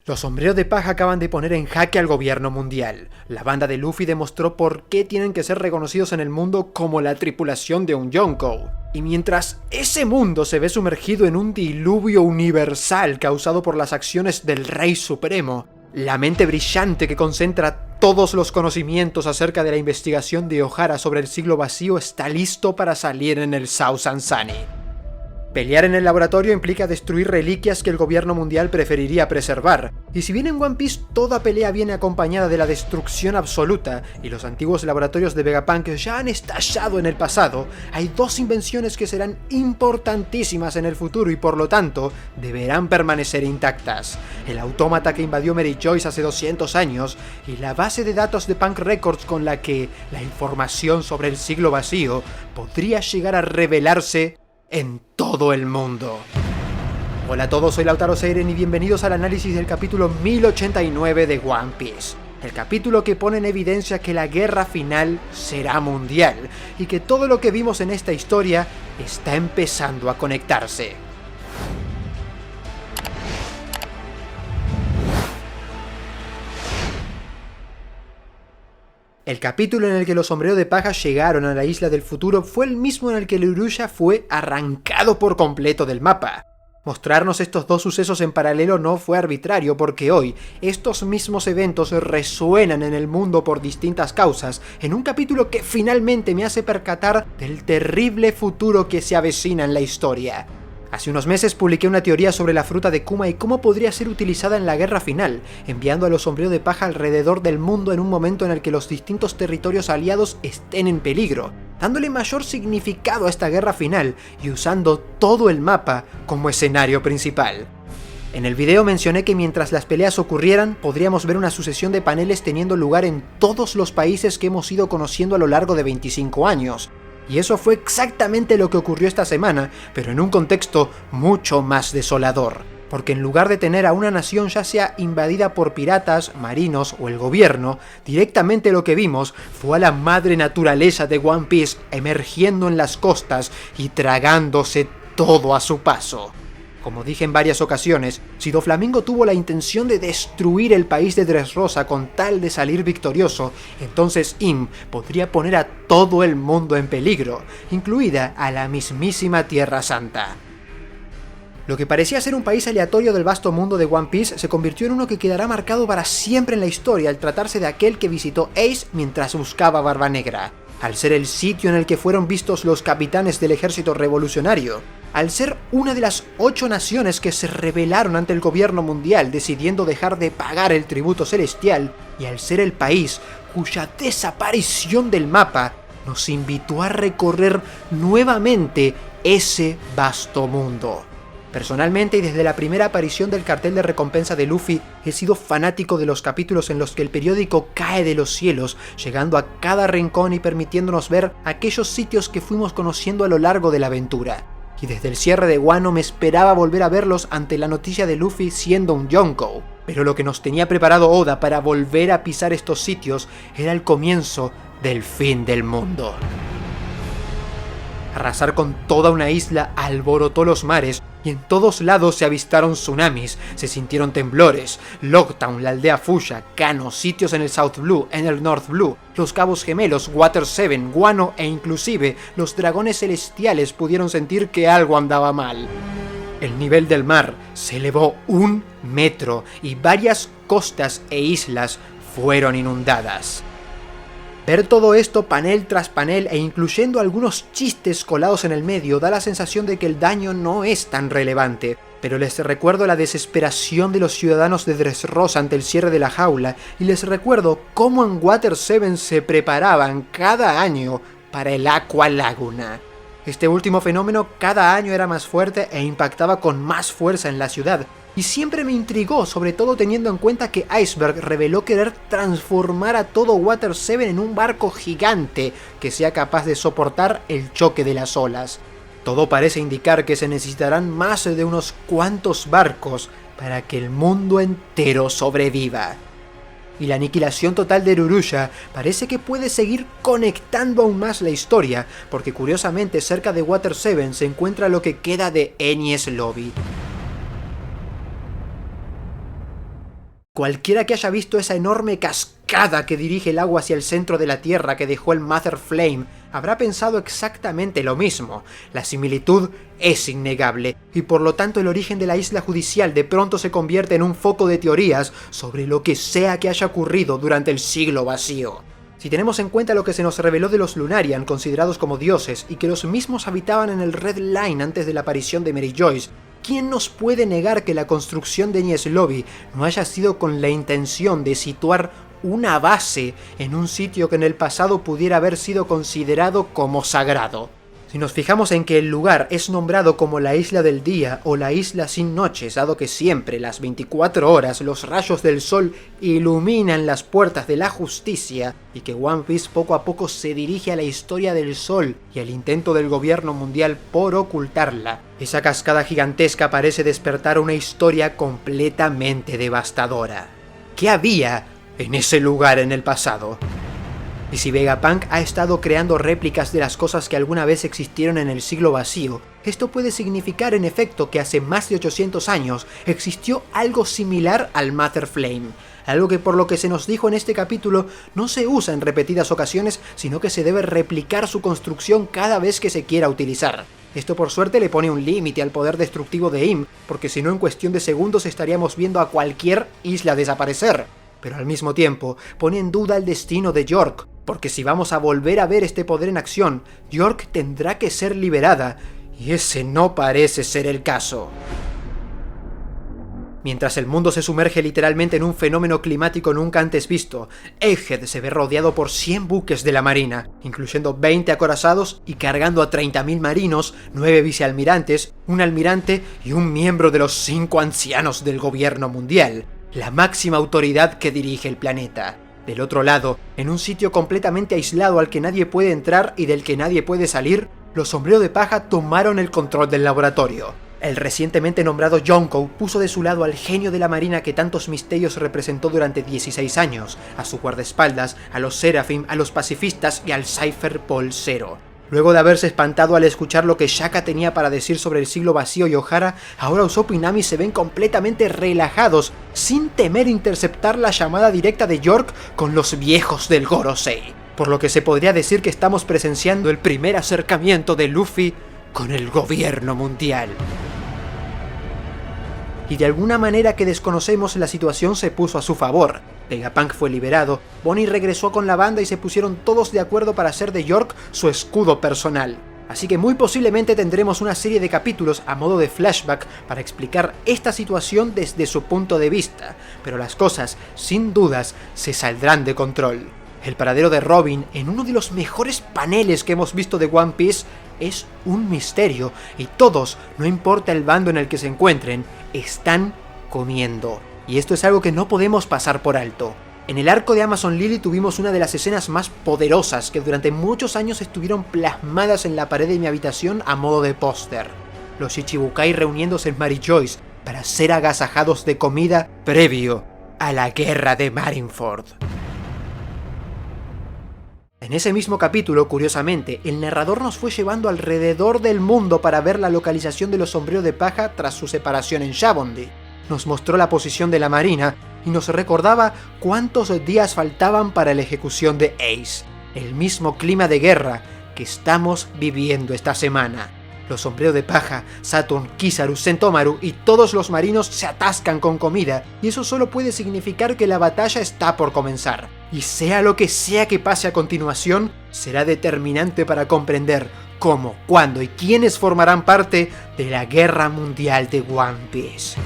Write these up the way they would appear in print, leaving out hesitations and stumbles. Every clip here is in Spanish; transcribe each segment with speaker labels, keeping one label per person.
Speaker 1: Los sombreros de paja acaban de poner en jaque al gobierno mundial. La banda de Luffy demostró por qué tienen que ser reconocidos en el mundo como la tripulación de un Yonkou. Y mientras ese mundo se ve sumergido en un diluvio universal causado por las acciones del Rey Supremo, la mente brillante que concentra todos los conocimientos acerca de la investigación de Ohara sobre el siglo vacío está listo para salir en el Thousand Sunny. Pelear en el laboratorio implica destruir reliquias que el gobierno mundial preferiría preservar, y si bien en One Piece toda pelea viene acompañada de la destrucción absoluta, y los antiguos laboratorios de Vegapunk ya han estallado en el pasado, hay dos invenciones que serán importantísimas en el futuro y por lo tanto deberán permanecer intactas: el autómata que invadió Mary Joyce hace 200 años, y la base de datos de Punk Records con la que la información sobre el siglo vacío podría llegar a revelarse en todo el mundo. Hola a todos, soy Lautaro Seiren y bienvenidos al análisis del capítulo 1089 de One Piece. El capítulo que pone en evidencia que la guerra final será mundial y que todo lo que vimos en esta historia está empezando a conectarse. El capítulo en el que los sombreros de paja llegaron a la isla del futuro fue el mismo en el que el Urusha fue arrancado por completo del mapa. Mostrarnos estos dos sucesos en paralelo no fue arbitrario, porque hoy estos mismos eventos resuenan en el mundo por distintas causas, en un capítulo que finalmente me hace percatar del terrible futuro que se avecina en la historia. Hace unos meses publiqué una teoría sobre la fruta de Kuma y cómo podría ser utilizada en la guerra final, enviando a los sombreros de paja alrededor del mundo en un momento en el que los distintos territorios aliados estén en peligro, dándole mayor significado a esta guerra final y usando todo el mapa como escenario principal. En el video mencioné que mientras las peleas ocurrieran, podríamos ver una sucesión de paneles teniendo lugar en todos los países que hemos ido conociendo a lo largo de 25 años. Y eso fue exactamente lo que ocurrió esta semana, pero en un contexto mucho más desolador. Porque en lugar de tener a una nación ya sea invadida por piratas, marinos o el gobierno, directamente lo que vimos fue a la madre naturaleza de One Piece emergiendo en las costas y tragándose todo a su paso. Como dije en varias ocasiones, si Doflamingo tuvo la intención de destruir el país de Dressrosa con tal de salir victorioso, entonces Im podría poner a todo el mundo en peligro, incluida a la mismísima Tierra Santa. Lo que parecía ser un país aleatorio del vasto mundo de One Piece se convirtió en uno que quedará marcado para siempre en la historia al tratarse de aquel que visitó Ace mientras buscaba Barba Negra, al ser el sitio en el que fueron vistos los capitanes del ejército revolucionario, al ser una de las 8 naciones que se rebelaron ante el gobierno mundial decidiendo dejar de pagar el tributo celestial, y al ser el país cuya desaparición del mapa nos invitó a recorrer nuevamente ese vasto mundo. Personalmente, y desde la primera aparición del cartel de recompensa de Luffy, he sido fanático de los capítulos en los que el periódico cae de los cielos, llegando a cada rincón y permitiéndonos ver aquellos sitios que fuimos conociendo a lo largo de la aventura. Y desde el cierre de Wano me esperaba volver a verlos ante la noticia de Luffy siendo un Yonkou. Pero lo que nos tenía preparado Oda para volver a pisar estos sitios era el comienzo del fin del mundo. Arrasar con toda una isla alborotó los mares y en todos lados se avistaron tsunamis, se sintieron temblores. Lockdown, la aldea Fuya, Kano, sitios en el South Blue, en el North Blue, los Cabos Gemelos, Water 7, Wano e inclusive los dragones celestiales pudieron sentir que algo andaba mal. El nivel del mar se elevó 1 metro y varias costas e islas fueron inundadas. Ver todo esto panel tras panel e incluyendo algunos chistes colados en el medio da la sensación de que el daño no es tan relevante, pero les recuerdo la desesperación de los ciudadanos de Dressrosa ante el cierre de la jaula y les recuerdo cómo en Water 7 se preparaban cada año para el Aqua Laguna. Este último fenómeno cada año era más fuerte e impactaba con más fuerza en la ciudad. Y siempre me intrigó, sobre todo teniendo en cuenta que Iceberg reveló querer transformar a todo Water 7 en un barco gigante que sea capaz de soportar el choque de las olas. Todo parece indicar que se necesitarán más de unos cuantos barcos para que el mundo entero sobreviva. Y la aniquilación total de Urusha parece que puede seguir conectando aún más la historia, porque curiosamente cerca de Water 7 se encuentra lo que queda de Enies Lobby. Cualquiera que haya visto esa enorme cascada que dirige el agua hacia el centro de la Tierra que dejó el Mother Flame habrá pensado exactamente lo mismo. La similitud es innegable, y por lo tanto el origen de la isla judicial de pronto se convierte en un foco de teorías sobre lo que sea que haya ocurrido durante el siglo vacío. Si tenemos en cuenta lo que se nos reveló de los Lunarian, considerados como dioses, y que los mismos habitaban en el Red Line antes de la aparición de Mary Joyce, ¿quién nos puede negar que la construcción de Enies Lobby no haya sido con la intención de situar una base en un sitio que en el pasado pudiera haber sido considerado como sagrado? Si nos fijamos en que el lugar es nombrado como la Isla del Día o la Isla sin Noches, dado que siempre, las 24 horas, los rayos del sol iluminan las puertas de la justicia, y que One Piece poco a poco se dirige a la historia del sol y al intento del gobierno mundial por ocultarla, esa cascada gigantesca parece despertar una historia completamente devastadora. ¿Qué había en ese lugar en el pasado? Y si Vegapunk ha estado creando réplicas de las cosas que alguna vez existieron en el siglo vacío, esto puede significar en efecto que hace más de 800 años existió algo similar al Mother Flame, algo que por lo que se nos dijo en este capítulo no se usa en repetidas ocasiones, sino que se debe replicar su construcción cada vez que se quiera utilizar. Esto por suerte le pone un límite al poder destructivo de Im, porque si no en cuestión de segundos estaríamos viendo a cualquier isla desaparecer. Pero al mismo tiempo pone en duda el destino de York, porque si vamos a volver a ver este poder en acción, York tendrá que ser liberada, y ese no parece ser el caso. Mientras el mundo se sumerge literalmente en un fenómeno climático nunca antes visto, Egghead se ve rodeado por 100 buques de la marina, incluyendo 20 acorazados y cargando a 30.000 marinos, 9 vicealmirantes, un almirante y un miembro de los 5 ancianos del gobierno mundial, la máxima autoridad que dirige el planeta. Del otro lado, en un sitio completamente aislado al que nadie puede entrar y del que nadie puede salir, los Sombrero de Paja tomaron el control del laboratorio. El recientemente nombrado Yonkou puso de su lado al genio de la marina que tantos misterios representó durante 16 años, a su guardaespaldas, a los Seraphim, a los pacifistas y al Cypher Paul Zero. Luego de haberse espantado al escuchar lo que Shaka tenía para decir sobre el siglo vacío y Ohara, ahora Usopp y Nami se ven completamente relajados, sin temer interceptar la llamada directa de York con los viejos del Gorosei. Por lo que se podría decir que estamos presenciando el primer acercamiento de Luffy con el gobierno mundial. Y de alguna manera que desconocemos, la situación se puso a su favor. Vegapunk fue liberado, Bonnie regresó con la banda y se pusieron todos de acuerdo para hacer de York su escudo personal. Así que muy posiblemente tendremos una serie de capítulos a modo de flashback para explicar esta situación desde su punto de vista, pero las cosas, sin dudas, se saldrán de control. El paradero de Robin, en uno de los mejores paneles que hemos visto de One Piece, es un misterio, y todos, no importa el bando en el que se encuentren, están comiendo. Y esto es algo que no podemos pasar por alto. En el arco de Amazon Lily tuvimos una de las escenas más poderosas que durante muchos años estuvieron plasmadas en la pared de mi habitación a modo de póster. Los Ichibukai reuniéndose en Mary Joyce para ser agasajados de comida previo a la guerra de Marineford. En ese mismo capítulo, curiosamente, el narrador nos fue llevando alrededor del mundo para ver la localización de los Sombrero de Paja tras su separación en Shabondi. Nos mostró la posición de la marina y nos recordaba cuántos días faltaban para la ejecución de Ace, el mismo clima de guerra que estamos viviendo esta semana. Los Sombrero de Paja, Saturn, Kizaru, Sentomaru y todos los marinos se atascan con comida, y eso solo puede significar que la batalla está por comenzar. Y sea lo que sea que pase a continuación, será determinante para comprender cómo, cuándo y quiénes formarán parte de la guerra mundial de One Piece.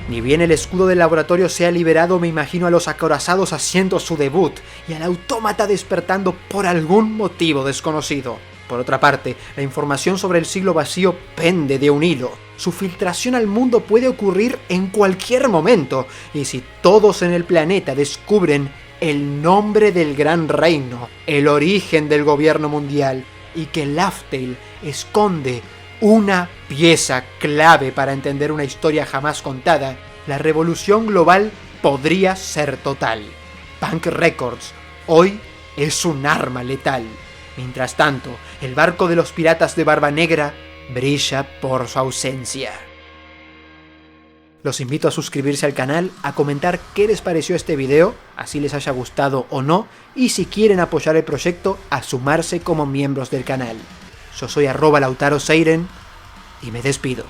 Speaker 1: Ni bien el escudo del laboratorio sea liberado, me imagino a los acorazados haciendo su debut y al autómata despertando por algún motivo desconocido. Por otra parte, la información sobre el siglo vacío pende de un hilo. Su filtración al mundo puede ocurrir en cualquier momento, y si todos en el planeta descubren el nombre del gran reino, el origen del gobierno mundial, y que Laugh Tale esconde una pieza clave para entender una historia jamás contada, la revolución global podría ser total. Punk Records hoy es un arma letal. Mientras tanto, el barco de los piratas de Barba Negra brilla por su ausencia. Los invito a suscribirse al canal, a comentar qué les pareció este video, así les haya gustado o no, y si quieren apoyar el proyecto, a sumarse como miembros del canal. Yo soy @LautaroSeiren y me despido.